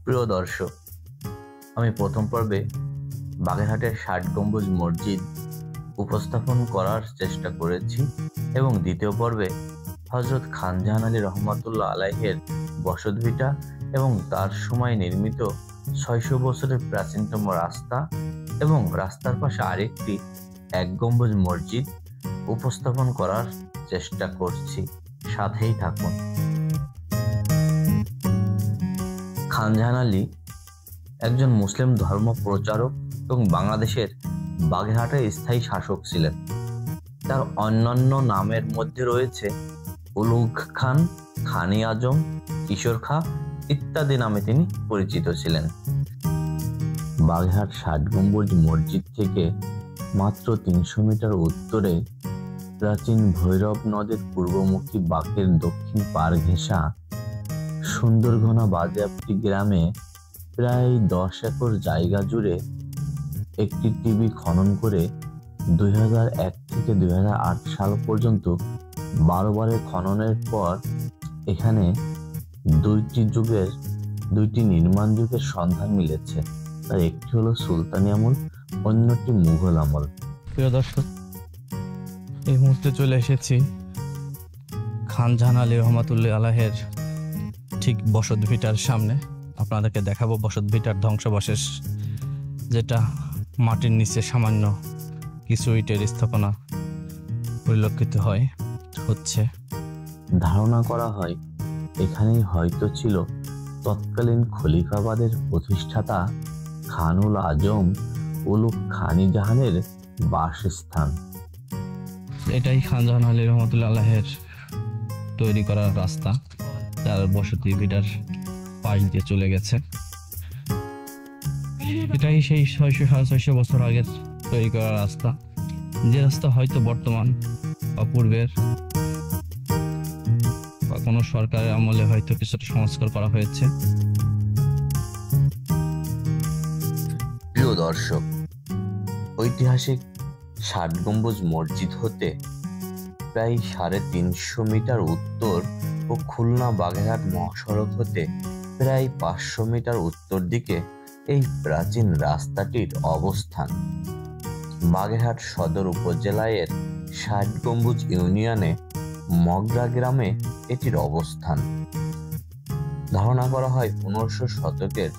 প্রিয় দর্শক, আমি প্রথম পর্বে বাগেরহাটের ৬০ গম্বুজ মসজিদ উপস্থাপন করার চেষ্টা করেছি এবং দ্বিতীয় পর্বে হযরত খানজাহান আলী রহমাতুল্লাহ আলাইহের বসতভিটা এবং তার সময় নির্মিত ৬০০ বছরের প্রাচীনতম রাস্তা এবং রাস্তার পাশে আরেকটি ১ গম্বুজ মসজিদ উপস্থাপন করার চেষ্টা করছি। সাথেই থাকুন। খানজাহান আলী একজন মুসলিম ধর্ম প্রচারক এবং বাংলাদেশের বাগেরহাটের স্থায়ী শাসক ছিলেন। তার অন্যান্য নামের মধ্যে রয়েছে উলুঘ খান, খান-ই আজম, কিশোর খাঁ ইত্যাদি নামে তিনি পরিচিত ছিলেন। বাগেরহাট ৬০ গম্বুজ মসজিদ থেকে মাত্র ৩০০ মিটার উত্তরে প্রাচীন ভৈরব নদের পূর্বমুখী বাঁকের দক্ষিণ পাড় ঘেঁষা সুন্দরঘনা বাজেয়াপ্তি গ্রামে প্রায় ১০ একর জায়গা জুড়ে একটি টিবি খনন করে ২০০১ থেকে ২০০৮ সাল পর্যন্ত ১২ বারের খননের পর এখানে দুইটি নির্মাণ যুগের সন্ধান মিলেছে। তার একটি হলো সুলতানি আমল, অন্যটি মুঘল আমল। প্রিয় দর্শক, এই মুহূর্তে চলে এসেছি খানজাহান আলী রহমাতুল্লাহ আলাইহের ঠিক বসত ভিটার সামনে। আপনাদেরকে দেখাবো বসত ভিটার ধ্বংসাবশেষ, যেটা মাটির নিচে সামান্য কিছু ইটের স্থাপনা পরিলক্ষিত হচ্ছে। ধারণা করা হয় এখানেই হয়তো ছিল তৎকালীন খলিফাবাদের প্রতিষ্ঠাতা খানুল আজম উলুঘ খান-ই জাহানের বাসস্থান। এটাই খানজাহান আলী রহমাতুল্লাহ আলাইহের তৈরি করা রাস্তা, তার বসতি ভিটার পাশ দিয়ে চলে গেছে। এটাই সেই ৬০০ বছর আগের তৈরি করা রাস্তা, যে রাস্তা হয়তো বর্তমান বা পূর্বের বা কোনো সরকারের আমলে হয়তো কিছুটা সংস্কার করা হয়েছে। প্রিয় দর্শক, ঐতিহাসিক ৬০ গম্বুজ মসজিদ হতে প্রায় ৩৫০ মিটার উত্তর ও খুলনা বাগেরহাট মহাসড়ক হতে প্রায় ৫০০ মিটার উত্তর দিকে এই প্রাচীন রাস্তাটির অবস্থান। বাগেরহাট সদর উপজেলায় ৬০ গম্বুজ ইউনিয়নে মগরা গ্রামে এটির অবস্থান। ধারণা করা হয় ১৫০০ শতকের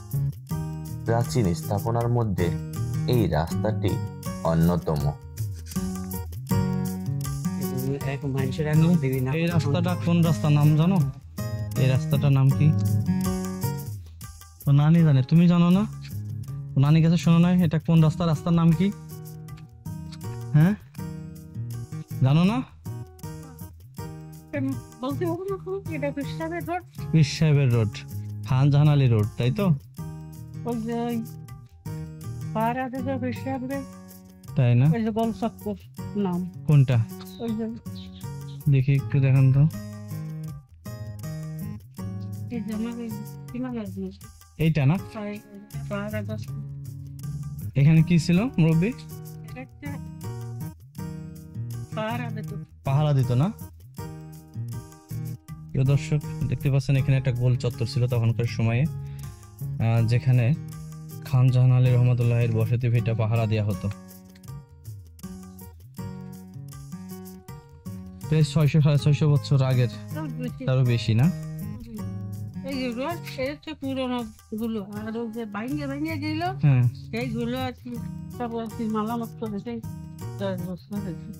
প্রাচীন স্থাপনার মধ্যে এই রাস্তাটি অন্যতম। এই রাস্তাটা কোন রাস্তা নাম জানো? এই রাস্তাটার নাম কি? ও নানি জানে, তুমি জানো না? নানি কাছে শোনো না এটা কোন রাস্তা? রাস্তার নাম কি? হ্যাঁ, জানো না? পীর সাহেবের রোড, খানজাহান আলী রোড, তাই তো? তাই না? নাম কোনটা দেখি একটু দেখান তো। এইটা না? এখানে কি ছিল মুরব্বী? পাহারা দিত না? প্রিয় দর্শক, দেখতে পাচ্ছেন এখানে একটা গোল চত্বর ছিল তখনকার সময়ে, যেখানে খানজাহান আলী রহমাতুল্লাহের বসতি ভিটা পাহারা দেওয়া হতো। প্রায় ৬০০ বছর আগের, তারও বেশি না? পুরোনো গুলো আর যে ভাঙিয়ে গেল সেইগুলো আর কি মালামত করেছে। ১০ বছর হয়েছে।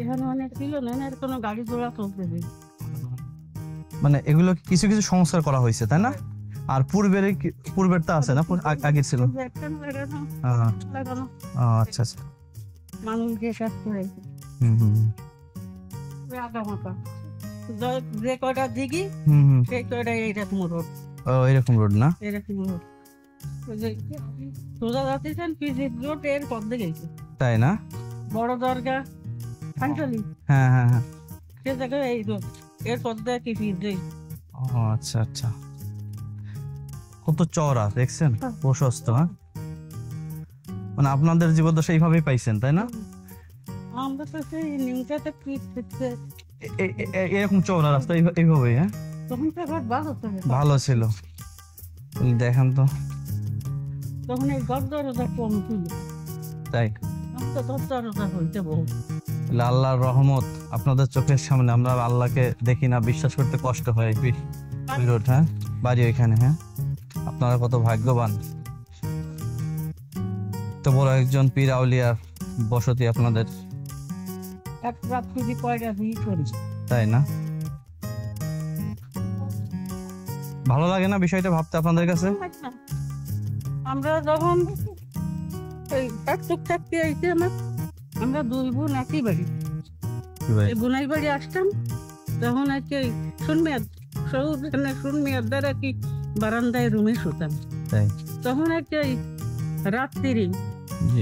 এখানে অনেক ছিল না, এর কোনো গাড়ি ঘোড়া চলতে নেই। মানে এগুলো কিছু কিছু সংস্কার করা হয়েছে, তাই না? আর পূর্বেরটা আছে না? আগের ছিল। আচ্ছা আচ্ছা, মানুষ যে কাজ করে যে কয়টা দিঘি সেই কয়টা এইরকম রোড। এরকম রোড না? এরকম রোড সোজা যাচ্ছেন পিজির রোড এর পথ দিয়ে গেছে, তাই না? বড় দরগা আঞ্চলিক, হ্যাঁ হ্যাঁ হ্যাঁ, সে জায়গায় এই রোড এর পথ দিয়ে কি পিজি। আচ্ছা আচ্ছা, কত চওড়া দেখছেন, প্রশস্ত। হ্যাঁ, মানে আপনাদের জীবদ্দশা এইভাবেই পাইছেন, তাই না? আমরা তো সেই নিউটাতে পিট পিটছে এরকম চওড়া রাস্তা এইভাবেই। হ্যাঁ, তখন তো ভালো ছিল। দেখেন তো, তখন এই ঘর দরজা কম ছিল, তাই আমি তো ঘর দরজা হইতে বহু। তাহলে আল্লাহর রহমত আপনাদের চোখের সামনে। আমরা আল্লাহকে দেখি না, বিশ্বাস করতে কষ্ট হয়। রোড, হ্যাঁ, বাড়ি ওইখানে। হ্যাঁ, আপনারা কত ভাগ্যবান। তো বড় একজন পীর আউলিয়ার বসতি আপনাদের, এক রাত্রি কয়টা দিয়ে করেছে, তাই না? ভালো লাগে না বিষয়টা ভাবতে আপনাদের কাছে? আমরা যখন এই চুপ থাকতে আইতে আমরা দুই বোন একই বাড়ি, এই বোনাই বাড়ি আসতাম, তখন আর কি শুনমিয়ার দ্বারা কি বারান্দায় রুমে শুতাম। তখন আর কি রাত্রি,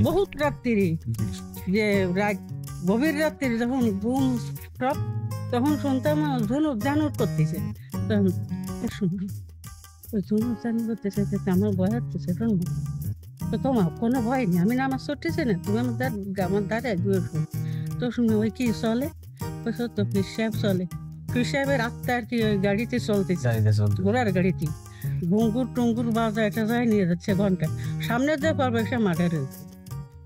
বহুত রাত্রি, যে গভীর রাত্রি যখন ঘুম সব, তখন শুনতাম ঝুনুর জানুর করতেছে। তখন শুনবি ওই ঝুনুর জানুর করতেছে, আমার ভয় হচ্ছে, শুনবো তো তোমার কোনো ভয় নেই, আমি নামাজ চড়তেছি না, তুমি আমার দ্বারে দূরে শুন। তো শুনে ওই কি চলে, ওই তো পীর সাহেব চলে, পীর সাহেবের আত্মা আর কি ওই গাড়িতে চলতেছে, ঘোড়ার গাড়িতে ঘুঙ্গুর টুঙ্গুর বাজা এটা যায় নিয়ে যাচ্ছে ঘন্টা, সামনে যে পারবে সে মাঠে রয়েছে।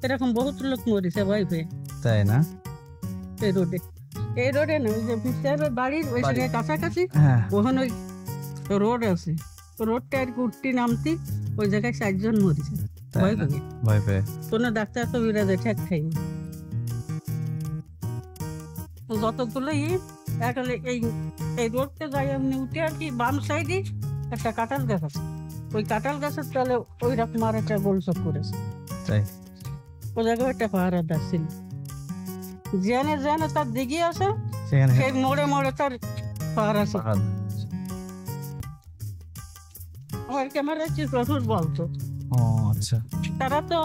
এরকম বহুত লোক মরেছে ভয় পেয়ে, তাই না? এই রোডে না, ওই যে পীর সাহেবের বাড়ির ওই জায়গায় কাছাকাছি ওখানে ওই রোড আছে, রোডটা আর কি উঠতে নামতে ওই জায়গায় 4 জন মরেছে ভয় পেয়ে। কোনো ডাক্তার তো বিরাজে ঠেক খাইনি। যতগুলো আসলে এই রোডটা যাই এমনি উঠে আর কি বাম সাইডে একটা কাঁঠাল গাছ আছে, ওই কাঁঠাল গাছের তলে ওই রকম আর একটা গোলচক করেছে, ওই জায়গায় একটা পাহারাদার ছিল, জেনে তার দিঘি আছে, সেই মোড়ে মোড়ে তার পাহারা আছে। আমার ক্যামেরা প্রচুর বলতো। আচ্ছা, তারা তো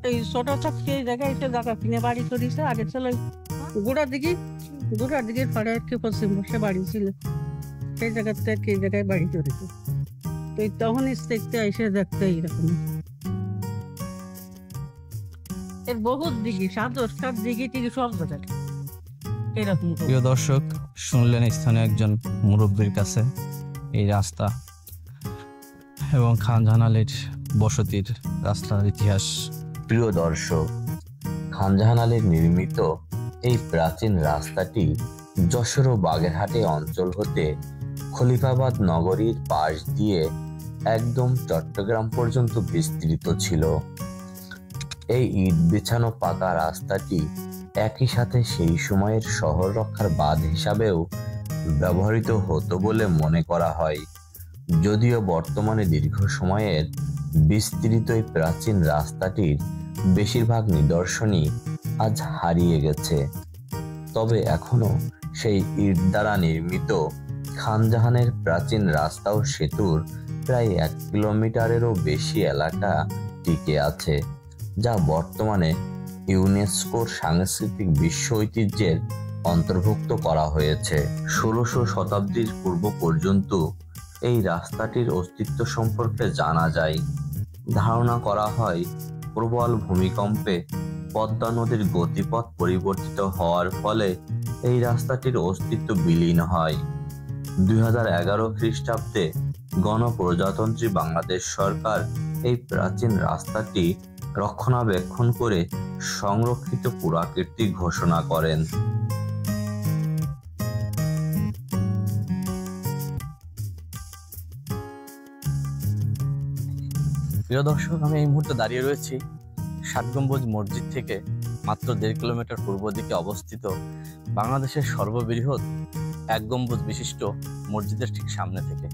এই ছোট চাকরি এই জায়গায় এসে জায়গা কিনে বাড়ি করেছে। আগে ছিল গোড়ার দিকে পাড়ে আর কি পশ্চিম বসে বাড়ি ছিল, সেই জায়গাতে আর কি এই জায়গায় বাড়ি করেছে। তো তখন দেখতে এসে দেখতে এইরকম এর বহুত দিঘি, 7-10টা দিঘি টিঘি সব জায়গায় এরকম। প্রিয় দর্শক, শুনলেন স্থানীয় একজন মুরব্বীর কাছে এই রাস্তা এবং খানজাহান আলীর বসতির রাস্তার ইতিহাস। প্রিয় দর্শক, খানজাহান আলীর নির্মিত এই প্রাচীন রাস্তাটি যশোর ও বাগেরহাটে অঞ্চল হতে খলিফাবাদ নগরীর পাশ দিয়ে একদম চট্টগ্রাম পর্যন্ত বিস্তৃত ছিল। এই ইট বিছানো পাকা রাস্তাটি একই সাথে সেই সময়ের শহর রক্ষার বাঁধ হিসাবেও ব্যবহৃত হতো বলে মনে করা হয়। যদিও বর্তমানে দীর্ঘ সময়ের বিস্তৃত এই প্রাচীন রাস্তাটির বেশিরভাগ নিদর্শনই আজ হারিয়ে গেছে, তবে এখনো সেই ইট দ্বারা নির্মিত খানজাহানের প্রাচীন রাস্তা ও সেতুর প্রায় 1 কিলোমিটারেরও বেশি এলাকা টিকে আছে, যা বর্তমানে ইউনেস্কোর সাংস্কৃতিক বিশ্ব ঐতিহ্যের অন্তর্ভুক্ত করা হয়েছে। 16শো শতাব্দীর পূর্ব পর্যন্ত এই রাস্তাটির অস্তিত্ব সম্পর্কে জানা যায়। ধারণা করা হয় প্রবল ভূমিকম্পে পদ্মা নদীর গতিপথ পরিবর্তিত হওয়ার ফলে এই রাস্তাটির অস্তিত্ব বিলীন হয়। 2011 খ্রিস্টাব্দে গণপ্রজাতন্ত্রী বাংলাদেশ সরকার এই প্রাচীন রাস্তাটি রক্ষণাবেক্ষণ করে সংরক্ষিত পুরাকীর্তি ঘোষণা করেন। প্রিয় দর্শক, আমি এই মুহূর্তে দাঁড়িয়ে রয়েছি 7 গম্বুজ মসজিদ থেকে মাত্র 1.5 কিলোমিটার পূর্ব দিকে অবস্থিত বাংলাদেশের সর্ববৃহৎ 1 গম্বুজ বিশিষ্ট মসজিদের ঠিক সামনে থেকে।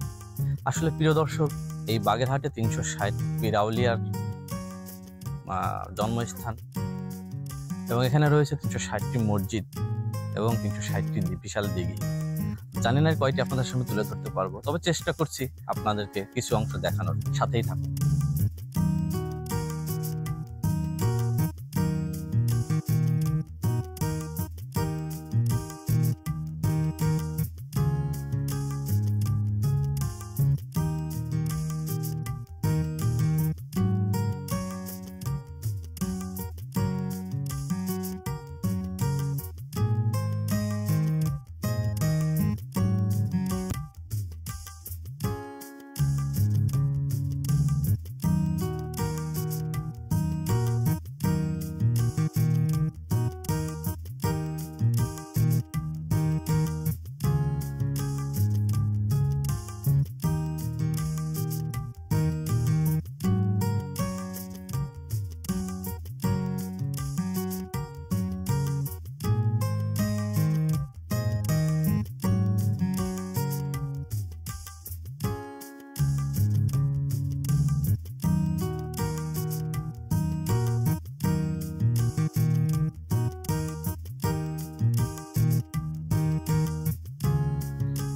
আসলে প্রিয় দর্শক, এই বাগেরহাটে 360 পীর আউলিয়ার জন্মস্থান এবং এখানে রয়েছে 360টি মসজিদ এবং 360টি বিশাল দিঘি। জানি না কয়টি আপনাদের সামনে তুলে ধরতে পারবো, তবে চেষ্টা করছি আপনাদেরকে কিছু অংশ দেখানোর। সাথেই থাকুন।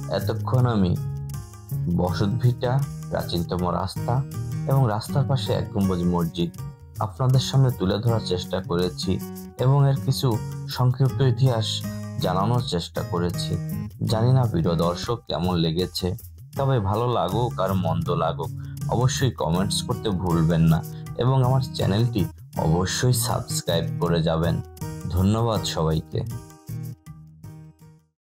এতক্ষণ আমি বসতভিটা, প্রাচীনতম রাস্তা এবং রাস্তার পাশে এক গম্বুজ মসজিদ আপনাদের সামনে তুলে ধরার চেষ্টা করেছি এবং এর কিছু সংক্ষিপ্ত ইতিহাস জানানোর চেষ্টা করেছি। জানি না প্রিয় দর্শক কেমন লেগেছে, তবে ভালো লাগুক আর মন্দ লাগুক অবশ্যই কমেন্টস করতে ভুলবেন না এবং আমার চ্যানেলটি অবশ্যই সাবস্ক্রাইব করে যাবেন। ধন্যবাদ সবাইকে।